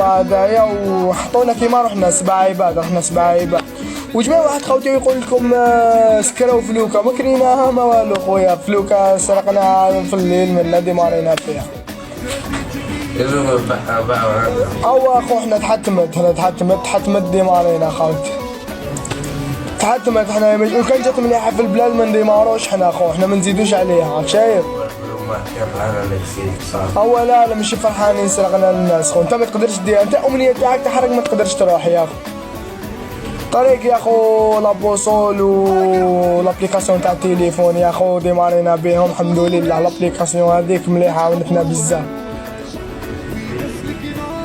وهدايا وحطونا كيما رحنا 7 عباد، رحنا 7 عباد. وجماعة واحد خوتي يقول لكم سكروا فلوكا، ما كريناها ما والو خويا، فلوكا سرقناها في الليل من نادي مارينا فيها. او اخو احنا تحتمت ديمارينا خالتي، تحتمت احنا وكان جات مليحه في البلاد ما نديماروش احنا اخو، احنا ما نزيدوش عليها، راك شايف؟ هو لا ماشي فرحانين سرقنا للناس خو، انت ما تقدرش دير، انت الامنيه تاعك تحرق ما تقدرش تروح يا اخو. طريق يا اخو لابوصول و لابليكاسيون تاع التليفون يا اخو ديمارينا بهم الحمد لله، لابليكاسيون هذيك مليحه عاونتنا بزاف.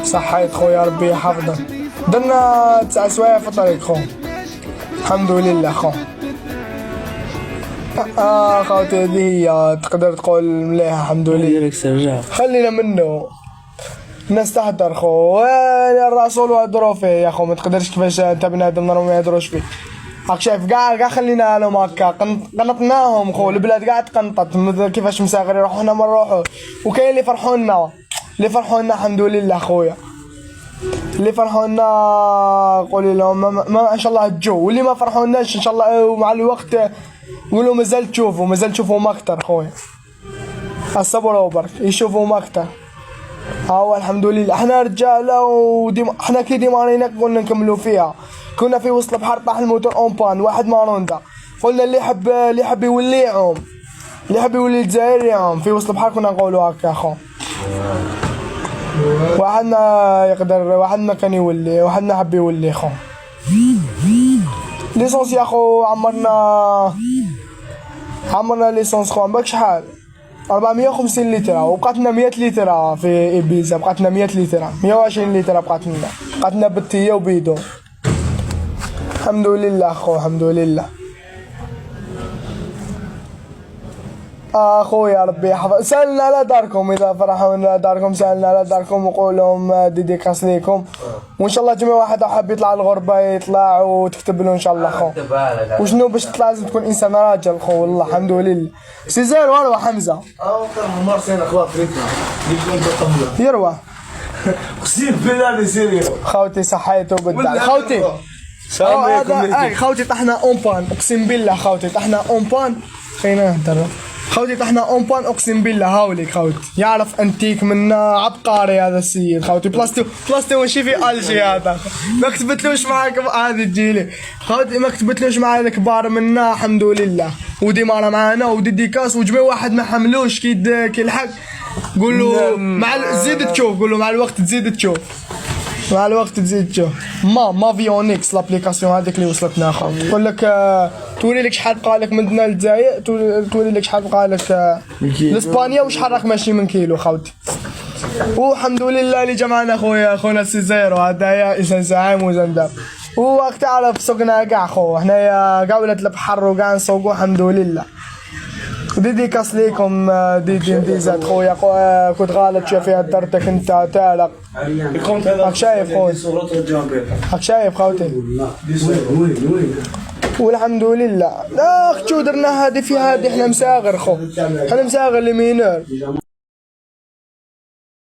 صحيت خويا ربي يحفظك. درنا 9 سوايع في الطريق خو الحمد لله خو. خوتي هذه هي تقدر تقول مليحه الحمد لله. خلينا منه الناس تهدر خو، الرسول وهدروا فيه يا خو، ما تقدرش كيفاش انت بنادم نورمال ما يهدروش فيه. راك شايف كاع خلينا لهم هكا قنطناهم خو، البلاد كاع تقنطت كيفاش مساغر يروحوا حنا ما نروحوش. وكاين اللي فرحونا الحمد لله خويا، اللي فرحونا قولي لهم ما ان شاء الله تجو، واللي ما فرحوناش ان شاء الله مع الوقت قولوا مازال تشوفوا مكتر خويا، الصبر برك يشوفوا مكتر. هو الحمد لله احنا رجاله احنا كي ديمارينا قلنا نكملوا فيها. كنا في وسط البحر طاح الموتور اون بان، واحد ماروندا قلنا اللي يحب يولي يعوم، اللي يحب يولي الجزائري يعوم في وسط البحر، كنا نقولوا هكا خو. واحدنا كان يولي، واحدنا حب يولي خو. ليسونس يا خو عمرنا ليسونس خو عمرك شحال 450 لتر، وبقاتنا 100 لتر في إيبيزا، بقاتنا 100 لتر 120 لتر بقاتنا بطية وبيدو الحمد لله خو الحمد لله. اخويا ربي يحفظ. سالنا على داركم، اذا فرحوا على داركم سالنا على داركم وقول لهم ديديكاس ليكم، وان شاء الله جميع واحد حاب يطلع الغربه يطلع وتكتب له ان شاء الله خو. وشنو باش تطلع لازم تكون انسان راجل خو، والله الحمد لله. سيزار وروى حمزه يروى اقسم بالله سيريو خوتي صحيتو بالدار خوتي. خوتي طحنا اون بان اقسم بالله، خوتي طحنا اون بان. خلينا نهدر خوتي، طحنا اون بان اقسم بالله. هاوليك خوتي يعرف انتيك منا عبقري هذا السيد خوتي، بلاستو ماشي في الجي هذا، ما كتبتلوش معاك هذه تجيلي خوتي، ما كتبتلوش معايا الكبار منا الحمد لله. وديمارا معانا وديديكاس، وجميع واحد ما حملوش كي الحق قول له مع زيد تشوف، قول له مع الوقت تزيد تشوف، مع الوقت تزيد تشوف. ما فيونيكس لابليكاسيون هذيك اللي وصلتنا خو، تقول لك توري لك شحال بقى لك من هنا للجزائر، توري لك شحال بقى لك لاسبانيا وشحال راك ماشي من كيلو خوتي. والحمد لله اللي جمعنا خونا سيزيرو هدايا انسان زعيم وزنداب. وراك تعرف سوقنا كاع خو، حنايا كاع ولاد البحر وكاع نسوقو الحمد لله. ديديكاس ليكم ديزات خويا، كنت غالط شوف فيها درتك انت تالق. راك شايف خويا، راك شايف خوتي والحمد لله. اخ شو درنا هذه في هذه، احنا مساغر خو، احنا مساغر لمينور.